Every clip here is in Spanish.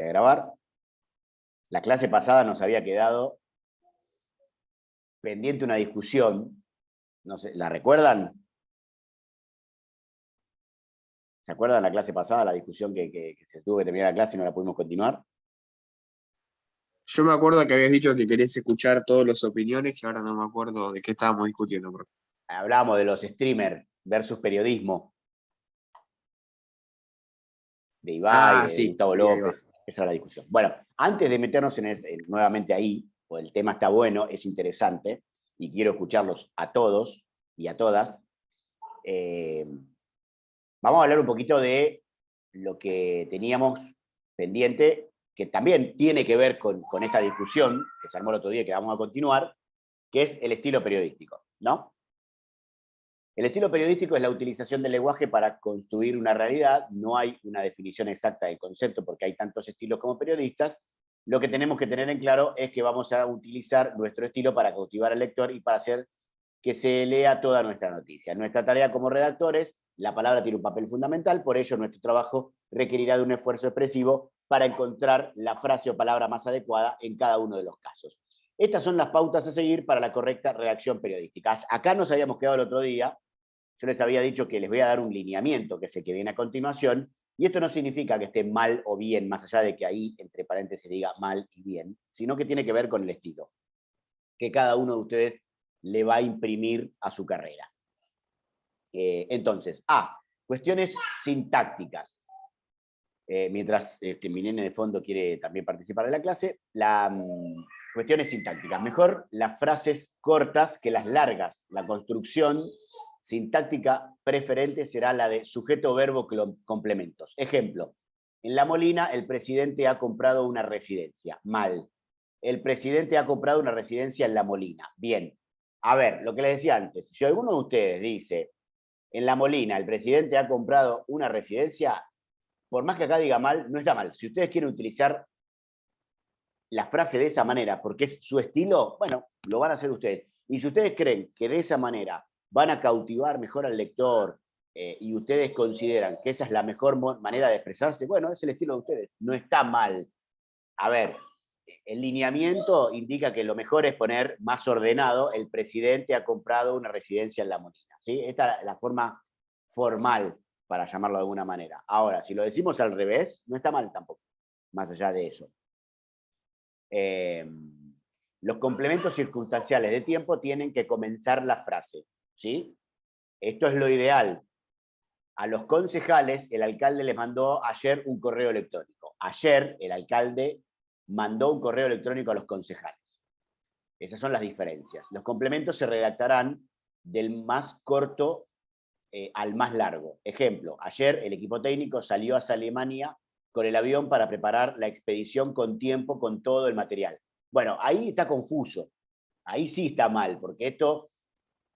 de grabar. La clase pasada nos había quedado pendiente una discusión, no sé, ¿la recuerdan? ¿Se acuerdan la clase pasada, la discusión que se tuvo que terminar la clase y no la pudimos continuar? Yo me acuerdo que habías dicho que querías escuchar todas las opiniones y ahora no me acuerdo de qué estábamos discutiendo, bro. Hablábamos de los streamers versus periodismo, de Ibai, Ah, de sí, Gustavo sí, ahí va. López, esa era la discusión. Bueno, antes de meternos nuevamente ahí, pues el tema está bueno, es interesante, y quiero escucharlos a todos y a todas, eh, vamos a hablar un poquito de lo que teníamos pendiente, que también tiene que ver con esta discusión que se armó el otro día y que vamos a continuar, que es el estilo periodístico, ¿no? El estilo periodístico es la utilización del lenguaje para construir una realidad. No hay una definición exacta del concepto porque hay tantos estilos como periodistas. Lo que tenemos que tener en claro es que vamos a utilizar nuestro estilo para cautivar al lector y para hacer que se lea toda nuestra noticia. Nuestra tarea como redactores, la palabra tiene un papel fundamental, por ello nuestro trabajo requerirá de un esfuerzo expresivo para encontrar la frase o palabra más adecuada en cada uno de los casos. Estas son las pautas a seguir para la correcta redacción periodística. Acá nos habíamos quedado el otro día, yo les había dicho que les voy a dar un lineamiento, que es el que viene a continuación, y esto no significa que esté mal o bien, más allá de que ahí, entre paréntesis, diga mal y bien, sino que tiene que ver con el estilo que cada uno de ustedes le va a imprimir a su carrera. Entonces, cuestiones sintácticas. Mientras mi nene de fondo quiere también participar de la clase, cuestiones sintácticas. Mejor las frases cortas que las largas. La construcción sintáctica preferente será la de sujeto, verbo, complementos. Ejemplo, en La Molina el presidente ha comprado una residencia. Mal. El presidente ha comprado una residencia en La Molina. Bien. A ver, lo que les decía antes, si alguno de ustedes dice, en La Molina el presidente ha comprado una residencia, por más que acá diga mal, no está mal. Si ustedes quieren utilizar la frase de esa manera, porque es su estilo, bueno, lo van a hacer ustedes. Y si ustedes creen que de esa manera van a cautivar mejor al lector y ustedes consideran que esa es la mejor manera de expresarse, bueno, es el estilo de ustedes. No está mal. A ver, el lineamiento indica que lo mejor es poner más ordenado, el presidente ha comprado una residencia en La Molina. ¿Sí? Esta es la forma formal, para llamarlo de alguna manera. Ahora, si lo decimos al revés, no está mal tampoco, más allá de eso. Los complementos circunstanciales de tiempo tienen que comenzar la frase. ¿Sí? Esto es lo ideal. A los concejales, el alcalde les mandó ayer un correo electrónico. Ayer el alcalde mandó un correo electrónico a los concejales. Esas son las diferencias. Los complementos se redactarán del más corto al más largo. Ejemplo, ayer el equipo técnico salió hacia Alemania con el avión para preparar la expedición con tiempo, con todo el material. Bueno, ahí está confuso. Ahí sí está mal, porque esto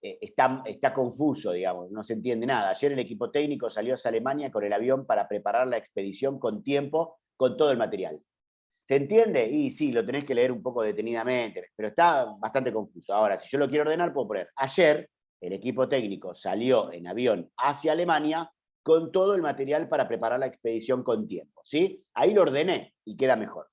está confuso, digamos, no se entiende nada. Ayer el equipo técnico salió hacia Alemania con el avión para preparar la expedición con tiempo, con todo el material. ¿Se entiende? Y sí, lo tenés que leer un poco detenidamente, pero está bastante confuso. Ahora, si yo lo quiero ordenar, puedo poner, ayer el equipo técnico salió en avión hacia Alemania con todo el material para preparar la expedición con tiempo. ¿Sí? Ahí lo ordené y queda mejor.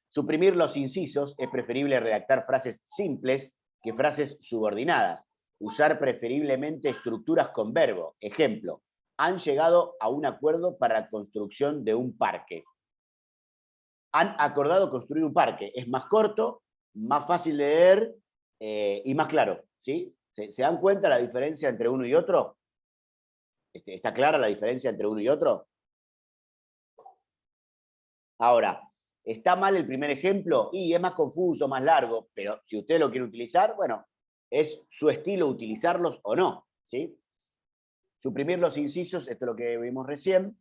Suprimir los incisos, es preferible redactar frases simples que frases subordinadas. Usar preferiblemente estructuras con verbo. Ejemplo, han llegado a un acuerdo para la construcción de un parque. Han acordado construir un parque. Es más corto, más fácil de leer y más claro. ¿Sí? ¿Se dan cuenta la diferencia entre uno y otro? ¿Está clara la diferencia entre uno y otro? Ahora, ¿está mal el primer ejemplo? Y es más confuso, más largo, pero si usted lo quiere utilizar, bueno, es su estilo utilizarlos o no. ¿Sí? Suprimir los incisos, esto es lo que vimos recién.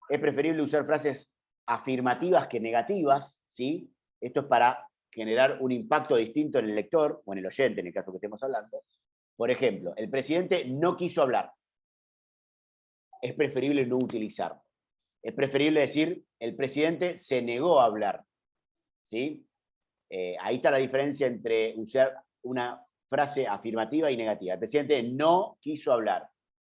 Es preferible usar frases afirmativas que negativas. ¿Sí? Esto es para generar un impacto distinto en el lector, o en el oyente, en el caso que estemos hablando. Por ejemplo, el presidente no quiso hablar. Es preferible no utilizarlo. Es preferible decir, el presidente se negó a hablar. ¿Sí? Ahí está la diferencia entre usar una frase afirmativa y negativa. El presidente no quiso hablar.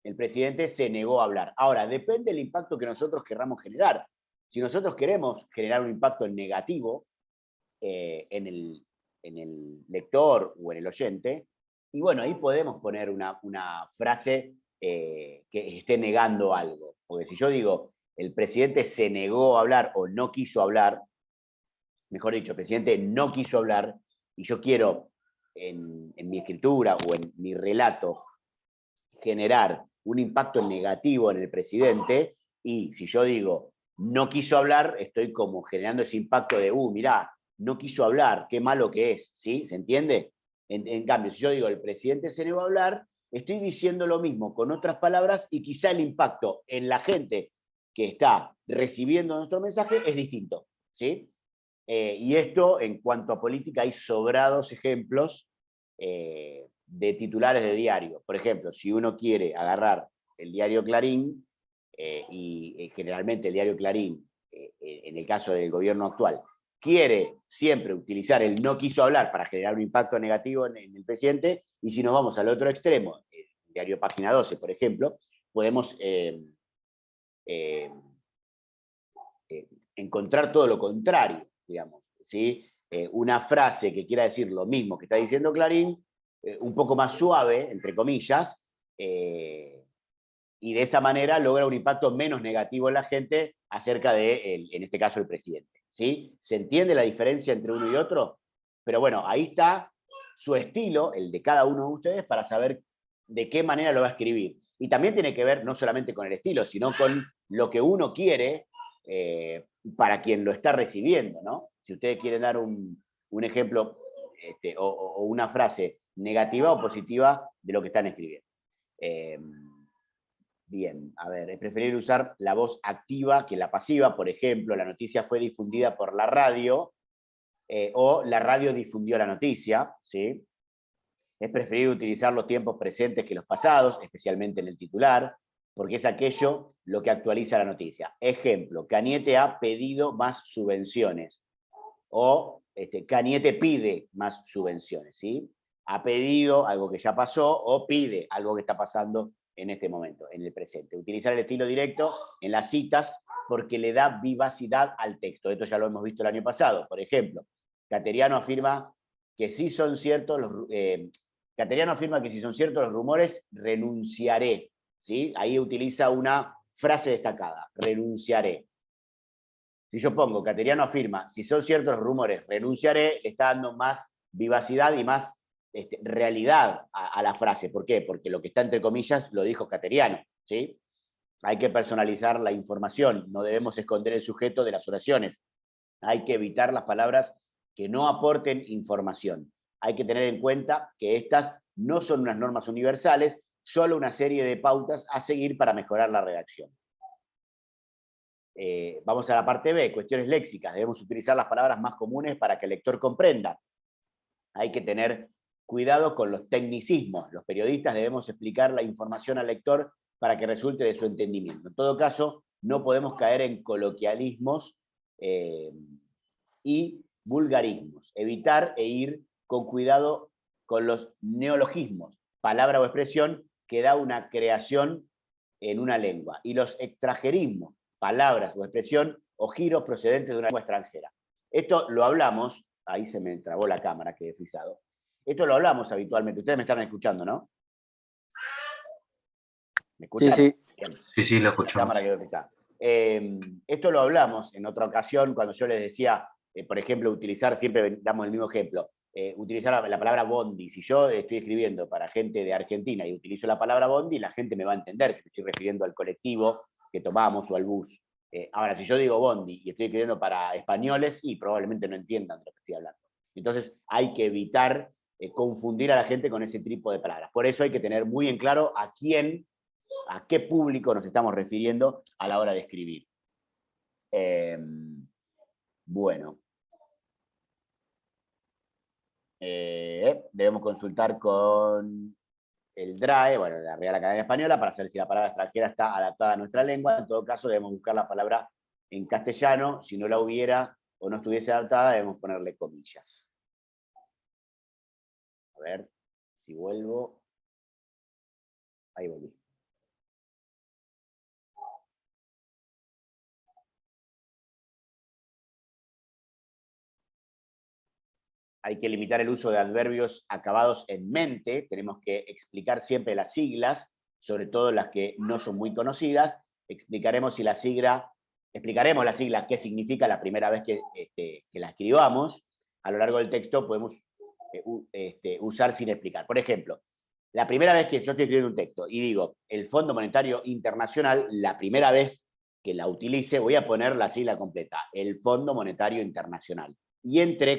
El presidente se negó a hablar. Ahora, depende del impacto que nosotros querramos generar. Si nosotros queremos generar un impacto negativo en el lector o en el oyente, y bueno, ahí podemos poner una frase que esté negando algo. Porque si yo digo, el presidente se negó a hablar o no quiso hablar, mejor dicho, el presidente no quiso hablar, y yo quiero en mi escritura o en mi relato generar un impacto negativo en el presidente, y si yo digo, no quiso hablar, estoy como generando ese impacto de, mirá, no quiso hablar, qué malo que es, ¿sí? ¿Se entiende? En cambio, si yo digo, el presidente se negó a hablar, estoy diciendo lo mismo con otras palabras y quizá el impacto en la gente que está recibiendo nuestro mensaje es distinto, ¿sí? Y esto, en cuanto a política, hay sobrados ejemplos de titulares de diario. Por ejemplo, si uno quiere agarrar el diario Clarín, y generalmente el diario Clarín, en el caso del gobierno actual, quiere siempre utilizar el no quiso hablar para generar un impacto negativo en el presidente, y si nos vamos al otro extremo, el diario Página 12, por ejemplo, podemos eh, encontrar todo lo contrario, digamos, ¿sí? Una frase que quiera decir lo mismo que está diciendo Clarín, un poco más suave, entre comillas, y de esa manera logra un impacto menos negativo en la gente acerca de, en este caso, el presidente, ¿sí? ¿Se entiende la diferencia entre uno y otro? Pero bueno, ahí está su estilo, el de cada uno de ustedes, para saber de qué manera lo va a escribir. Y también tiene que ver no solamente con el estilo, sino con lo que uno quiere para quien lo está recibiendo, ¿no? Si ustedes quieren dar un ejemplo o una frase negativa o positiva de lo que están escribiendo. Bien, a ver, es preferible usar la voz activa que la pasiva. Por ejemplo, la noticia fue difundida por la radio o la radio difundió la noticia, ¿sí? Es preferible utilizar los tiempos presentes que los pasados, especialmente en el titular, porque es aquello lo que actualiza la noticia. Ejemplo, Cañete ha pedido más subvenciones. O Cañete pide más subvenciones, ¿sí? Ha pedido algo que ya pasó o pide algo que está pasando en este momento, en el presente. Utilizar el estilo directo en las citas porque le da vivacidad al texto. Esto ya lo hemos visto el año pasado. Por ejemplo, Cateriano afirma que si son ciertos los, Cateriano afirma que si son ciertos los rumores, renunciaré. ¿Sí? Ahí utiliza una frase destacada, renunciaré. Si yo pongo, Cateriano afirma, si son ciertos los rumores, renunciaré, le está dando más vivacidad y más realidad a la frase. ¿Por qué? Porque lo que está entre comillas lo dijo Cateriano, ¿sí? Hay que personalizar la información, no debemos esconder el sujeto de las oraciones. Hay que evitar las palabras que no aporten información. Hay que tener en cuenta que estas no son unas normas universales, solo una serie de pautas a seguir para mejorar la redacción. Vamos a la parte B, cuestiones léxicas. Debemos utilizar las palabras más comunes para que el lector comprenda. Hay que tener cuidado con los tecnicismos. Los periodistas debemos explicar la información al lector para que resulte de su entendimiento. En todo caso, no podemos caer en coloquialismos y vulgarismos. Evitar e ir con cuidado con los neologismos, palabra o expresión que da una creación en una lengua. Y los extranjerismos, palabras o expresión o giros procedentes de una lengua extranjera. Esto lo hablamos, ahí se me trabó la cámara, quedé frisado. Esto lo hablamos habitualmente, ustedes me están escuchando, ¿no? ¿Me Sí, escuchan? sí. Bien. Sí, sí, lo La cámara escuchamos. quedó frisada. Esto lo hablamos en otra ocasión cuando yo les decía, por ejemplo, utilizar, siempre damos el mismo ejemplo, utilizar la palabra bondi. Si yo estoy escribiendo para gente de Argentina y utilizo la palabra bondi, la gente me va a entender que me estoy refiriendo al colectivo que tomamos o al bus. Ahora, si yo digo bondi y estoy escribiendo para españoles, y probablemente no entiendan de lo que estoy hablando. Entonces hay que evitar confundir a la gente con ese tipo de palabras. Por eso hay que tener muy en claro a qué público nos estamos refiriendo a la hora de escribir. Bueno. Debemos consultar con el DRAE, bueno, la Real Academia Española, para saber si la palabra extranjera está adaptada a nuestra lengua. En todo caso, debemos buscar la palabra en castellano. Si no la hubiera o no estuviese adaptada, debemos ponerle comillas. A ver si vuelvo. Ahí volví. hay que limitar el uso de adverbios acabados en mente, tenemos que explicar siempre las siglas, sobre todo las que no son muy conocidas, explicaremos las siglas qué significa la primera vez que la escribamos. A lo largo del texto podemos usar sin explicar. Por ejemplo, la primera vez que yo estoy escribiendo un texto y digo el Fondo Monetario Internacional, la primera vez que la utilice voy a poner la sigla completa, el Fondo Monetario Internacional. Y entre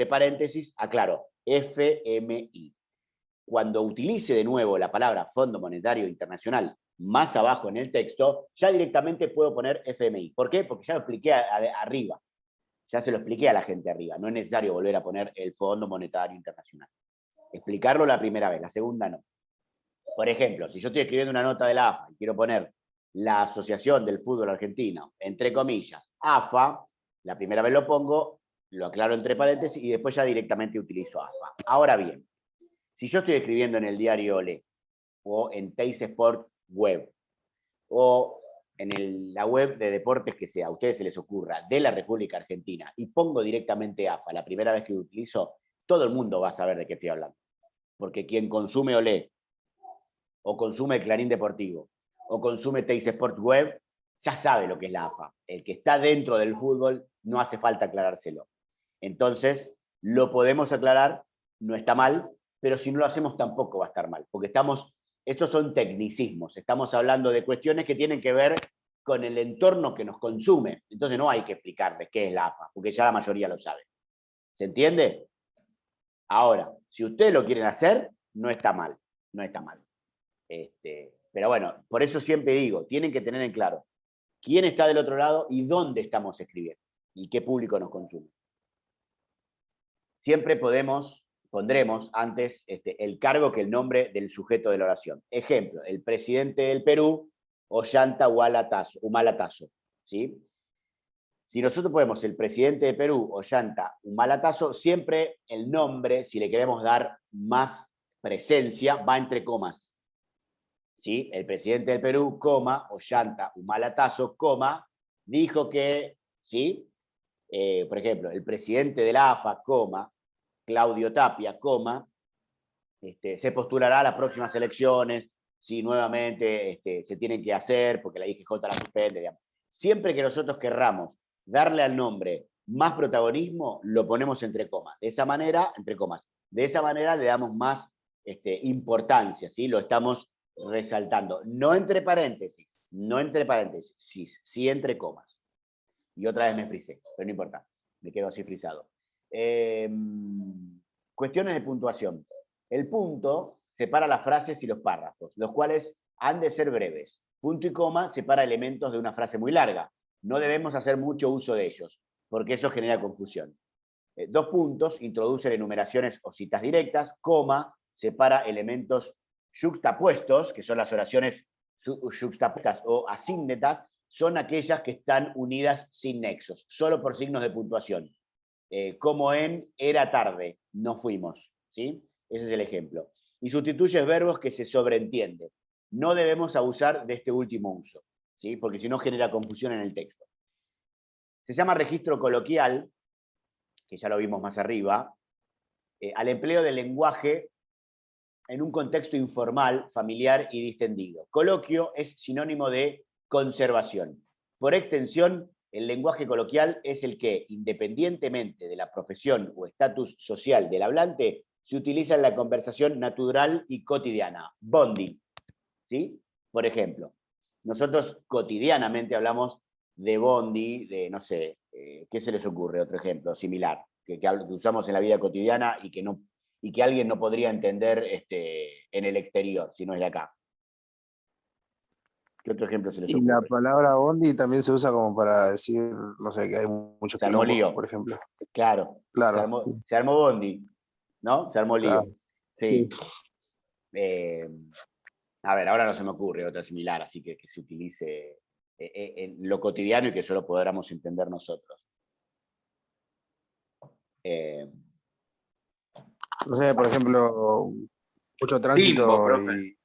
paréntesis, aclaro, FMI. Cuando utilice de nuevo la palabra Fondo Monetario Internacional más abajo en el texto, ya directamente puedo poner FMI. ¿Por qué? Porque ya lo expliqué arriba. Ya se lo expliqué a la gente arriba. No es necesario volver a poner el Fondo Monetario Internacional. Explicarlo la primera vez, la segunda no. Por ejemplo, si yo estoy escribiendo una nota de la AFA y quiero poner la Asociación del Fútbol Argentino, entre comillas, AFA, la primera vez lo pongo, lo aclaro entre paréntesis y después ya directamente utilizo AFA. Ahora bien, si yo estoy escribiendo en el diario Olé, o en Teis Sport Web, o en la web de deportes que sea, a ustedes se les ocurra, de la República Argentina, y pongo directamente AFA, la primera vez que lo utilizo, todo el mundo va a saber de qué estoy hablando. Porque quien consume Olé, o consume Clarín Deportivo, o consume Teis Sport Web, ya sabe lo que es la AFA. El que está dentro del fútbol no hace falta aclarárselo. Entonces, lo podemos aclarar, no está mal, pero si no lo hacemos tampoco va a estar mal, porque estos son tecnicismos, estamos hablando de cuestiones que tienen que ver con el entorno que nos consume. Entonces no hay que explicarles qué es la AFA, porque ya la mayoría lo sabe. ¿Se entiende? Ahora, si ustedes lo quieren hacer, no está mal, no está mal. Pero bueno, por eso siempre digo, tienen que tener en claro quién está del otro lado y dónde estamos escribiendo y qué público nos consume. Siempre pondremos antes el cargo que el nombre del sujeto de la oración. Ejemplo, el presidente del Perú, Ollanta Humala-Tazo, ¿sí? Si nosotros ponemos el presidente de Perú, Ollanta Humala-Tazo, siempre el nombre, si le queremos dar más presencia, va entre comas. ¿Sí? El presidente del Perú, Ollanta Humala-Tazo, dijo que, ¿sí? Por ejemplo, el presidente de la AFA, Claudio Tapia, se postulará a las próximas elecciones, si nuevamente se tienen que hacer, porque la IGJ la suspende, digamos. Siempre que nosotros querramos darle al nombre más protagonismo, lo ponemos entre comas. De esa manera, entre comas, de esa manera le damos más importancia, ¿sí? Lo estamos resaltando. No entre paréntesis, sí entre comas. Y otra vez me frisé, pero no importa, me quedo así frisado. Cuestiones de puntuación. El punto separa las frases y los párrafos, los cuales han de ser breves. Punto y coma separa elementos de una frase muy larga. No debemos hacer mucho uso de ellos, porque eso genera confusión. Dos puntos introducen enumeraciones o citas directas, coma separa elementos yuxtapuestos, que son las oraciones yuxtapuestas o asíndetas, son aquellas que están unidas sin nexos, solo por signos de puntuación. Como en era tarde, no fuimos, ¿sí? Ese es el ejemplo. Y sustituyes verbos que se sobreentienden. No debemos abusar de este último uso, ¿sí? Porque si no genera confusión en el texto. Se llama registro coloquial, que ya lo vimos más arriba, al empleo del lenguaje en un contexto informal, familiar y distendido. Coloquio es sinónimo de conservación. Por extensión, el lenguaje coloquial es el que, independientemente de la profesión o estatus social del hablante, se utiliza en la conversación natural y cotidiana. Bondi, ¿sí? Por ejemplo, nosotros cotidianamente hablamos de bondi, de, no sé, ¿qué se les ocurre? Otro ejemplo similar, que usamos en la vida cotidiana y que alguien no podría entender en el exterior, si no es de acá. ¿Qué otro ejemplo se les ocurre? Y la palabra bondi también se usa como para decir, no sé, que hay muchos Se armó quilombos, lío. por ejemplo. Claro. Claro. Se armó bondi, ¿no? Se armó lío. Claro. Sí. A ver, ahora no se me ocurre otra similar, así que se utilice en lo cotidiano y que solo podamos entender nosotros. No sé, por ejemplo, mucho tránsito Timbo, profe. y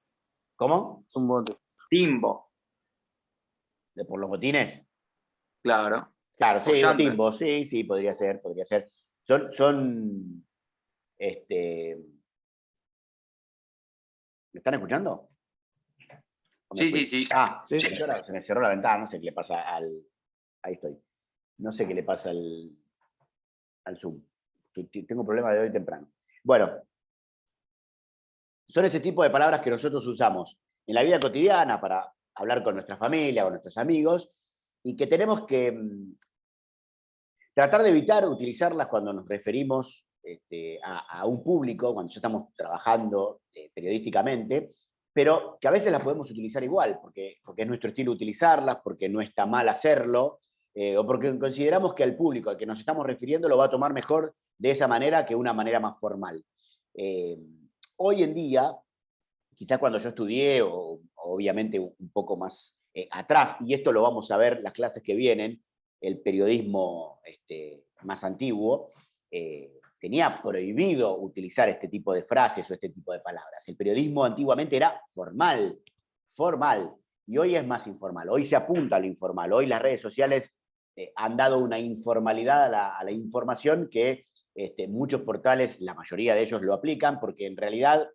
¿Cómo? es un bondi. Timbo, ¿Por los botines? claro. Claro, sí, O llanta. timbo, sí, podría ser. Son ¿Me están escuchando? Sí, sí, sí. Ah, Sí. se me cerró la ventana, no sé qué le pasa Ahí estoy. No sé qué le pasa al Zoom. Tengo problemas de hoy temprano. Bueno, son ese tipo de palabras que nosotros usamos en la vida cotidiana para hablar con nuestra familia o nuestros amigos y que tenemos que tratar de evitar utilizarlas cuando nos referimos a un público, cuando ya estamos trabajando periodísticamente, pero que a veces las podemos utilizar igual, porque es nuestro estilo utilizarlas, porque no está mal hacerlo, o porque consideramos que al público al que nos estamos refiriendo lo va a tomar mejor de esa manera que una manera más formal. Hoy en día, quizás cuando yo estudié, o obviamente un poco más atrás, y esto lo vamos a ver las clases que vienen, el periodismo más antiguo, tenía prohibido utilizar este tipo de frases o este tipo de palabras. El periodismo antiguamente era formal, y hoy es más informal, hoy se apunta a lo informal, hoy las redes sociales han dado una informalidad a la información que muchos portales, la mayoría de ellos lo aplican, porque en realidad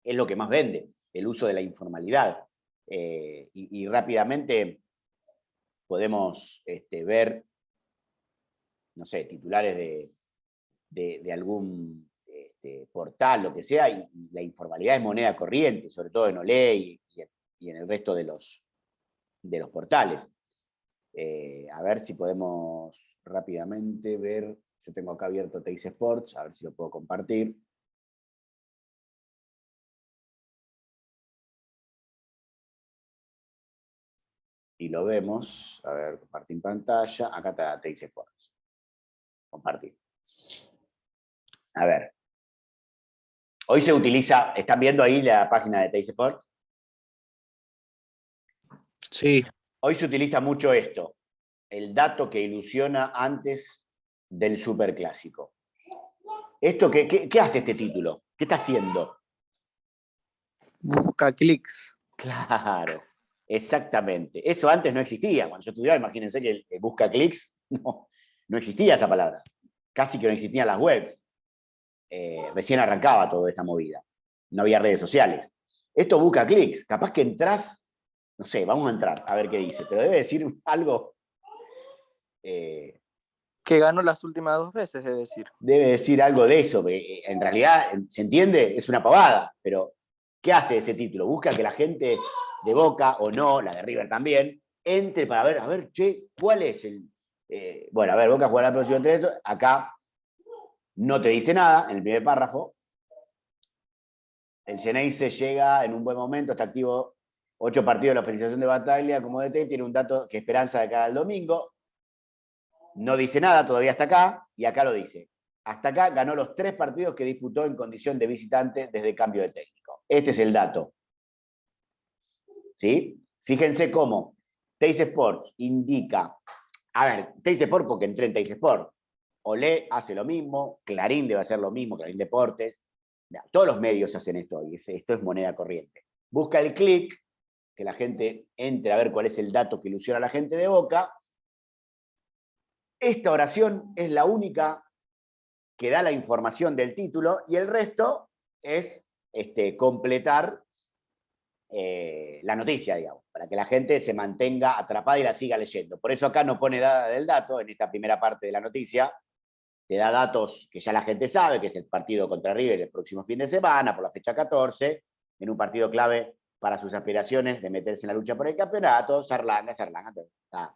es lo que más vende, el uso de la informalidad. Y rápidamente podemos ver, no sé, titulares de algún portal, lo que sea, y la informalidad es moneda corriente, sobre todo en Olé y en el resto de los portales. A ver si podemos rápidamente ver, yo tengo acá abierto Teis Sports, a ver si lo puedo compartir. Y lo vemos, a ver, compartir pantalla, acá está Teis Sports. Compartir. A ver. Hoy se utiliza, ¿están viendo ahí la página de Teis Sports? Sí. Hoy se utiliza mucho esto, el dato que ilusiona antes del superclásico. ¿Esto qué hace este título? ¿Qué está haciendo? Busca clics. Claro, exactamente. Eso antes no existía. Cuando yo estudiaba, imagínense que el busca clics, no existía esa palabra. Casi que no existían las webs. Recién arrancaba toda esta movida. No había redes sociales. Esto busca clics. Capaz que entras, no sé, vamos a entrar a ver qué dice, pero debe decir algo. Que ganó las últimas 2 veces, debe decir. Debe decir algo de eso. En realidad, ¿se entiende? Es una pavada, pero ¿qué hace ese título? Busca que la gente de Boca, o no, la de River también, entre para ver, a ver, che, ¿cuál es el...? Bueno, a ver, Boca jugará el próximo entre estos. Acá no te dice nada en el primer párrafo. El Geneise llega en un buen momento, está activo 8 partidos de la felicitación de Bataglia como DT, tiene un dato que esperanza de cara al domingo. No dice nada todavía hasta acá, y acá lo dice. Hasta acá ganó los 3 partidos que disputó en condición de visitante desde cambio de técnico. Este es el dato. ¿Sí? Fíjense cómo Teis Sports indica, a ver, Teis Sports porque entré en Teis Sports. Olé hace lo mismo, Clarín debe hacer lo mismo, Clarín Deportes. Todos los medios hacen esto y esto es moneda corriente. Busca el clic, que la gente entre a ver cuál es el dato que ilusiona a la gente de Boca. Esta oración es la única que da la información del título y el resto es completar la noticia, digamos, para que la gente se mantenga atrapada y la siga leyendo. Por eso acá no pone nada del dato en esta primera parte de la noticia. Te da datos que ya la gente sabe, que es el partido contra River el próximo fin de semana, por la fecha 14, en un partido clave para sus aspiraciones de meterse en la lucha por el campeonato. Sarlanga está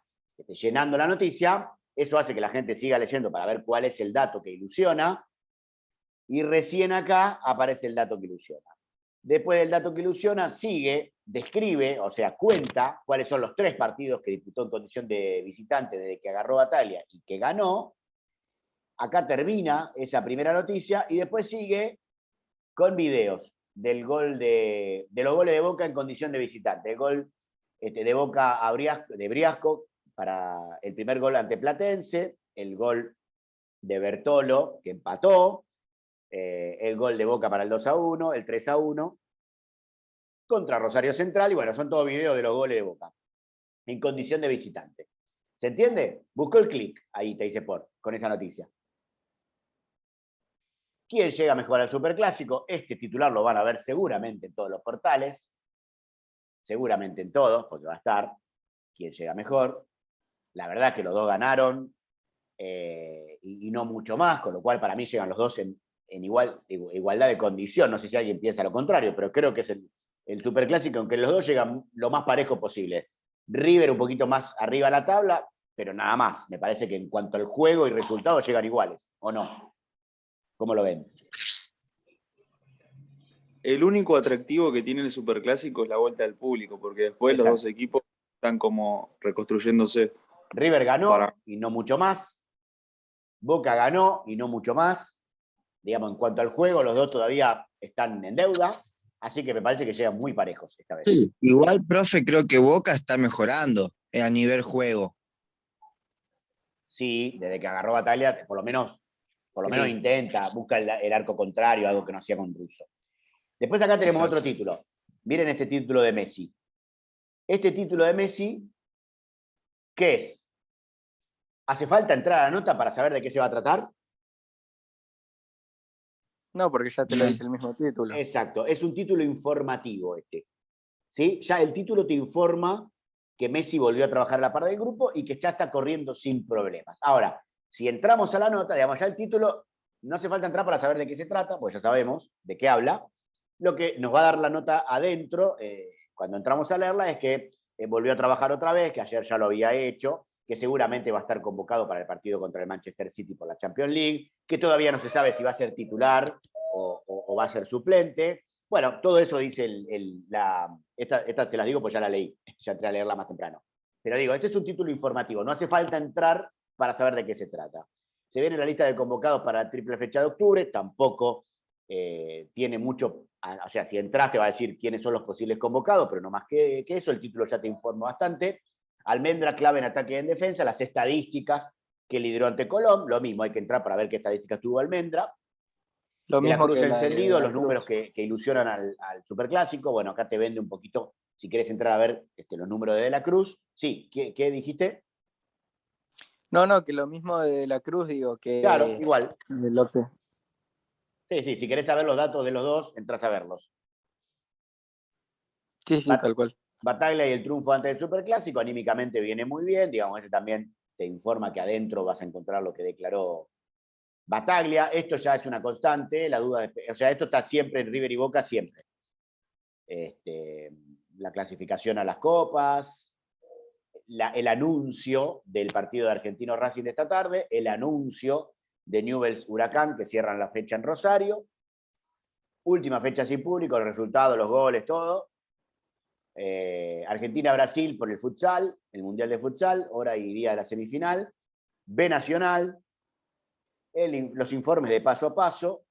llenando la noticia. Eso hace que la gente siga leyendo para ver cuál es el dato que ilusiona. Y recién acá aparece el dato que ilusiona. Después del dato que ilusiona, sigue, describe, o sea, cuenta cuáles son los 3 partidos que disputó en condición de visitante desde que agarró Bataglia y que ganó. Acá termina esa primera noticia y después sigue con videos del gol de los goles de Boca en condición de visitante. El gol de Boca de Briasco para el primer gol ante Platense, el gol de Bertolo que empató, el gol de Boca para el 2-1, el 3-1 contra Rosario Central, y bueno, son todos videos de los goles de Boca en condición de visitante. ¿Se entiende? Buscó el clic ahí, Teis Sport, con esa noticia. ¿Quién llega mejor al Superclásico? Este titular lo van a ver seguramente en todos los portales, seguramente en todos, porque va a estar quién llega mejor. La verdad que los dos ganaron y no mucho más, con lo cual para mí llegan los dos en igualdad de condición. No sé si alguien piensa lo contrario, pero creo que es el Superclásico, aunque los dos llegan lo más parejo posible. River un poquito más arriba a la tabla, pero nada más. Me parece que en cuanto al juego y resultados llegan iguales, ¿o no? ¿Cómo lo ven? El único atractivo que tiene el Superclásico es la vuelta del público, porque después Exacto. los dos equipos están como reconstruyéndose. River ganó Para- y no mucho más. Boca ganó y no mucho más. Digamos, en cuanto al juego, los dos todavía están en deuda, así que me parece que llegan muy parejos esta vez. Sí, igual, profe, creo que Boca está mejorando a nivel juego. Sí, desde que agarró Bataglia, por lo menos Sí. intenta, busca el arco contrario, algo que no hacía con Russo. Después acá tenemos Exacto. otro título. Miren este título de Messi. Este título de Messi, ¿qué es? ¿Hace falta entrar a la nota para saber de qué se va a tratar? No, porque ya te lo dice el mismo título. Exacto, es un título informativo este. ¿Sí? Ya el título te informa que Messi volvió a trabajar a la par del grupo y que ya está corriendo sin problemas. Ahora, si entramos a la nota, digamos, ya el título, no hace falta entrar para saber de qué se trata, pues ya sabemos de qué habla. Lo que nos va a dar la nota adentro, cuando entramos a leerla, es que volvió a trabajar otra vez, que ayer ya lo había hecho, que seguramente va a estar convocado para el partido contra el Manchester City por la Champions League, que todavía no se sabe si va a ser titular o va a ser suplente. Bueno, todo eso dice esta se las digo pues ya la leí, ya entré a leerla más temprano. Pero digo, este es un título informativo, no hace falta entrar para saber de qué se trata. Se viene la lista de convocados para la triple fecha de octubre, tampoco tiene mucho, o sea, si entras te va a decir quiénes son los posibles convocados, pero no más que eso, el título ya te informa bastante. Almendra clave en ataque y en defensa, las estadísticas que lideró ante Colón, lo mismo, hay que entrar para ver qué estadísticas tuvo Almendra. Lo De la mismo Cruz que la de encendido, la los números Cruz. que ilusionan al Superclásico. Bueno, acá te vende un poquito, si querés entrar a ver los números de la Cruz. Sí, ¿qué dijiste? No, que lo mismo de la Cruz, digo, Claro, que igual. de lo que. Sí, si querés saber los datos de los dos, entras a verlos. Sí, tal cual. Bataglia y el triunfo antes del Superclásico, anímicamente viene muy bien, digamos, este también te informa que adentro vas a encontrar lo que declaró Bataglia. Esto ya es una constante, la duda, o sea, esto está siempre en River y Boca, siempre. La clasificación a las copas, el anuncio del partido de Argentino Racing de esta tarde, el anuncio de Newell's Huracán, que cierran la fecha en Rosario, última fecha sin público, el resultado, los goles, todo. Argentina-Brasil por el futsal, el Mundial de Futsal, hora y día de la semifinal. B Nacional, los informes de paso a paso,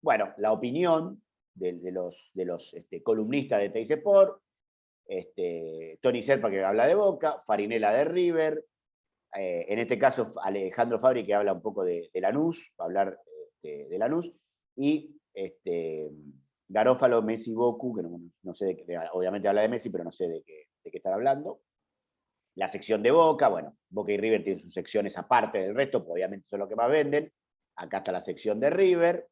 bueno, la opinión de los columnistas de Teis Sport, Tony Serpa que habla de Boca, Farinella de River, en este caso Alejandro Fabri que habla un poco de Lanús, va a hablar de Lanús, y Garófalo, Messi, Boku, que no sé obviamente habla de Messi, pero no sé de qué están hablando. La sección de Boca, bueno, Boca y River tienen sus secciones aparte del resto, pues obviamente son lo que más venden. Acá está la sección de River.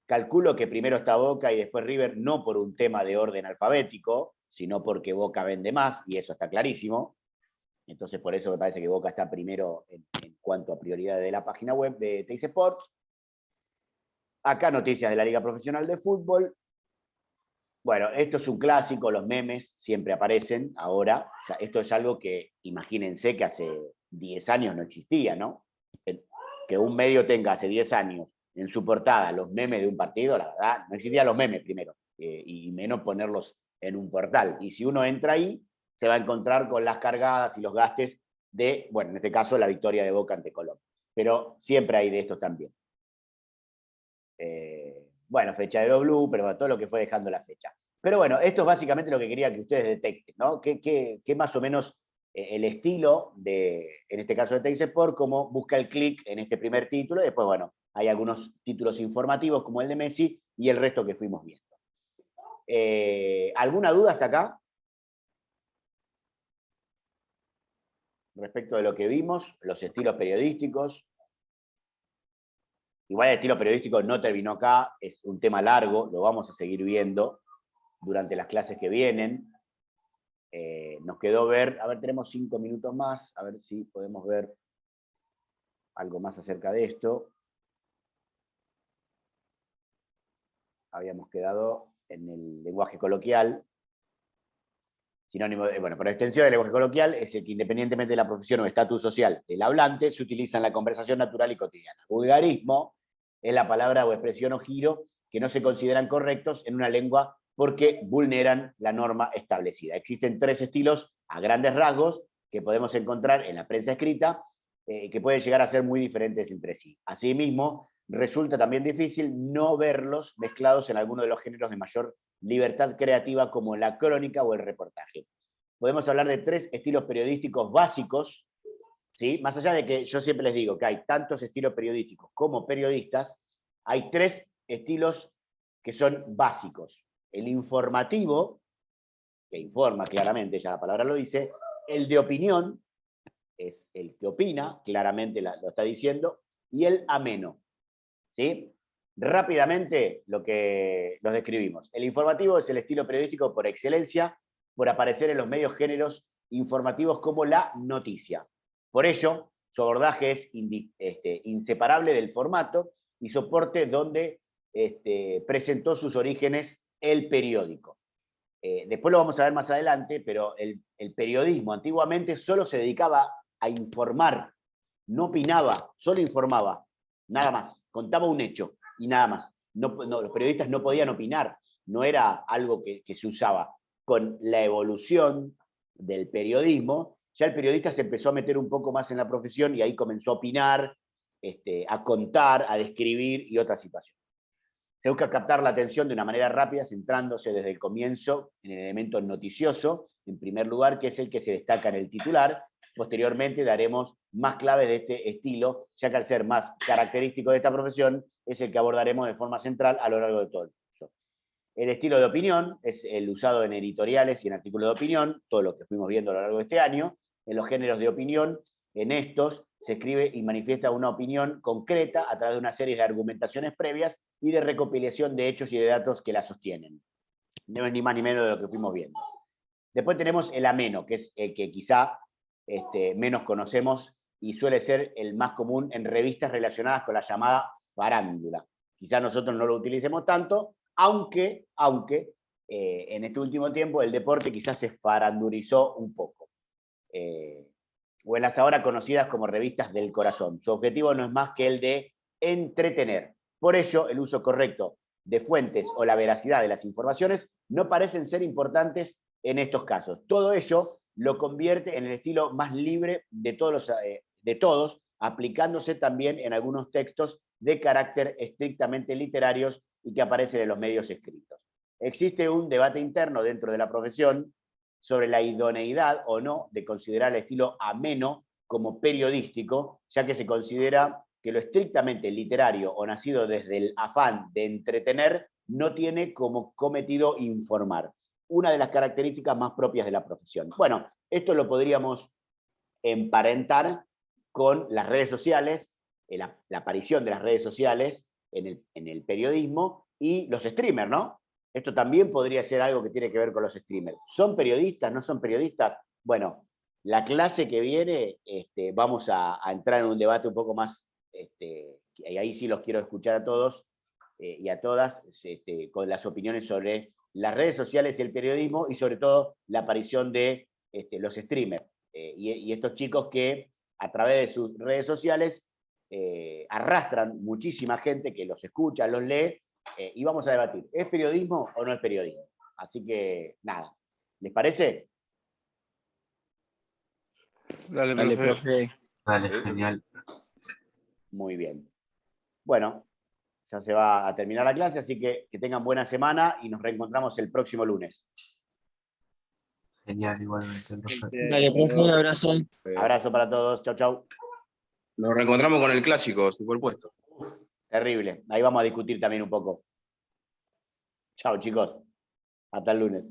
Calculo que primero está Boca y después River, no por un tema de orden alfabético, sino porque Boca vende más, y eso está clarísimo. Entonces, por eso me parece que Boca está primero en cuanto a prioridad de la página web de Teis Sports. Acá noticias de la Liga Profesional de Fútbol. Bueno, esto es un clásico, los memes siempre aparecen ahora. O sea, esto es algo que, imagínense que hace 10 años no existía, ¿no? Que un medio tenga hace 10 años en su portada los memes de un partido, la verdad, no existían los memes primero, y menos ponerlos en un portal. Y si uno entra ahí, se va a encontrar con las cargadas y los gastes de, bueno, en este caso, la victoria de Boca ante Colón. Pero siempre hay de estos también. Bueno, fecha de blue, pero todo lo que fue dejando la fecha. Pero bueno, esto es básicamente lo que quería que ustedes detecten, ¿no? ¿Qué más o menos el estilo en este caso de Teis Sport, cómo busca el clic en este primer título, y después, bueno, hay algunos títulos informativos como el de Messi y el resto que fuimos viendo. ¿Alguna duda hasta acá? Respecto de lo que vimos, los estilos periodísticos. Igual el estilo periodístico no terminó acá, es un tema largo, lo vamos a seguir viendo durante las clases que vienen. Nos quedó ver, a ver, tenemos 5 minutos más, a ver si podemos ver algo más acerca de esto. Habíamos quedado en el lenguaje coloquial. Sinónimo de, bueno, por extensión, el lenguaje coloquial es el que, independientemente de la profesión o estatus social del hablante, se utiliza en la conversación natural y cotidiana. Vulgarismo es la palabra o expresión o giro que no se consideran correctos en una lengua porque vulneran la norma establecida. Existen 3 estilos a grandes rasgos que podemos encontrar en la prensa escrita, que pueden llegar a ser muy diferentes entre sí. Asimismo, resulta también difícil no verlos mezclados en alguno de los géneros de mayor libertad creativa como la crónica o el reportaje. Podemos hablar de 3 estilos periodísticos básicos, ¿sí? Más allá de que yo siempre les digo que hay tantos estilos periodísticos como periodistas, hay 3 estilos que son básicos. El informativo, que informa claramente, ya la palabra lo dice. El de opinión, es el que opina, claramente lo está diciendo. Y el ameno, ¿sí? Rápidamente los describimos. El informativo es el estilo periodístico por excelencia, por aparecer en los medios géneros informativos como la noticia. Por ello, su abordaje es inseparable del formato y soporte donde presentó sus orígenes el periódico. Después lo vamos a ver más adelante, pero el periodismo antiguamente solo se dedicaba a informar, no opinaba, solo informaba, nada más, contaba un hecho y nada más. Los periodistas no podían opinar, no era algo que se usaba. Con la evolución del periodismo, ya el periodista se empezó a meter un poco más en la profesión y ahí comenzó a opinar, a contar, a describir y otras situaciones. Se busca captar la atención de una manera rápida, centrándose desde el comienzo en el elemento noticioso, en primer lugar, que es el que se destaca en el titular. Posteriormente daremos más claves de este estilo, ya que al ser más característico de esta profesión, es el que abordaremos de forma central a lo largo de todo el curso. El estilo de opinión es el usado en editoriales y en artículos de opinión, todo lo que fuimos viendo a lo largo de este año. En los géneros de opinión, en estos se escribe y manifiesta una opinión concreta a través de una serie de argumentaciones previas y de recopilación de hechos y de datos que la sostienen. No es ni más ni menos de lo que fuimos viendo. Después tenemos el ameno, que es el que quizá menos conocemos y suele ser el más común en revistas relacionadas con la llamada farándula. Quizá nosotros no lo utilicemos tanto, aunque en este último tiempo el deporte quizás se farandurizó un poco. O en las ahora conocidas como revistas del corazón. Su objetivo no es más que el de entretener. Por ello, el uso correcto de fuentes o la veracidad de las informaciones no parecen ser importantes en estos casos. Todo ello lo convierte en el estilo más libre de todos, aplicándose también en algunos textos de carácter estrictamente literarios y que aparecen en los medios escritos. Existe un debate interno dentro de la profesión sobre la idoneidad o no de considerar el estilo ameno como periodístico, ya que se considera que lo estrictamente literario o nacido desde el afán de entretener no tiene como cometido informar, una de las características más propias de la profesión. Bueno, esto lo podríamos emparentar con las redes sociales, la aparición de las redes sociales en el periodismo y los streamers, ¿no? Esto también podría ser algo que tiene que ver con los streamers. ¿Son periodistas? ¿No son periodistas? Bueno, la clase que viene vamos a entrar en un debate un poco más, y ahí sí los quiero escuchar a todos y a todas, con las opiniones sobre las redes sociales y el periodismo, y sobre todo la aparición de los streamers. Y estos chicos que a través de sus redes sociales arrastran muchísima gente que los escucha, los lee, y vamos a debatir, ¿es periodismo o no es periodismo? Así que, nada, ¿les parece? Dale, Dale, profe. profe. Dale, genial. Muy bien. Bueno, ya se va a terminar la clase, así que tengan buena semana y nos reencontramos el próximo lunes. Genial, igualmente, profe. Dale, profe, un abrazo. Abrazo para todos, chau, chau. Nos reencontramos con el clásico superpuesto. Terrible, ahí vamos a discutir también un poco. Chao, chicos. Hasta el lunes.